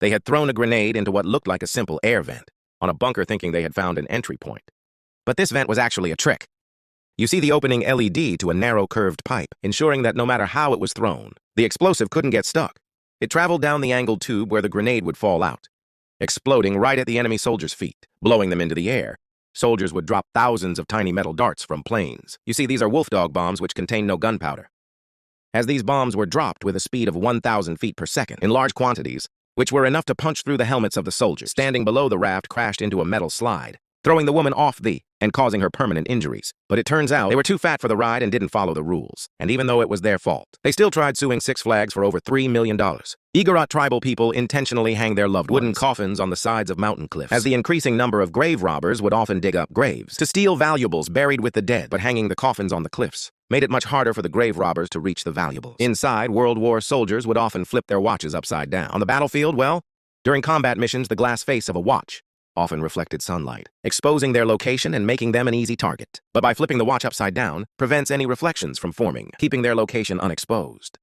They had thrown a grenade into what looked like a simple air vent on a bunker, thinking they had found an entry point. But this vent was actually a trick. You see the opening LED to a narrow curved pipe, ensuring that no matter how it was thrown, the explosive couldn't get stuck. It traveled down the angled tube where the grenade would fall out, exploding right at the enemy soldiers' feet, blowing them into the air. Soldiers would drop thousands of tiny metal darts from planes. You see, these are wolf dog bombs which contain no gunpowder. As these bombs were dropped with a speed of 1,000 feet per second in large quantities, which were enough to punch through the helmets of the soldiers standing below the raft, crashed into a metal slide, throwing the woman off and causing her permanent injuries. But it turns out they were too fat for the ride and didn't follow the rules. And even though it was their fault, they still tried suing Six Flags for over $3 million. Igorot tribal people intentionally hang their loved wooden coffins on the sides of mountain cliffs, as the increasing number of grave robbers would often dig up graves to steal valuables buried with the dead. But hanging the coffins on the cliffs made it much harder for the grave robbers to reach the valuables. Inside, World War soldiers would often flip their watches upside down. On the battlefield, well, during combat missions, the glass face of a watch often reflected sunlight, exposing their location and making them an easy target. But by flipping the watch upside down, prevents any reflections from forming, keeping their location unexposed.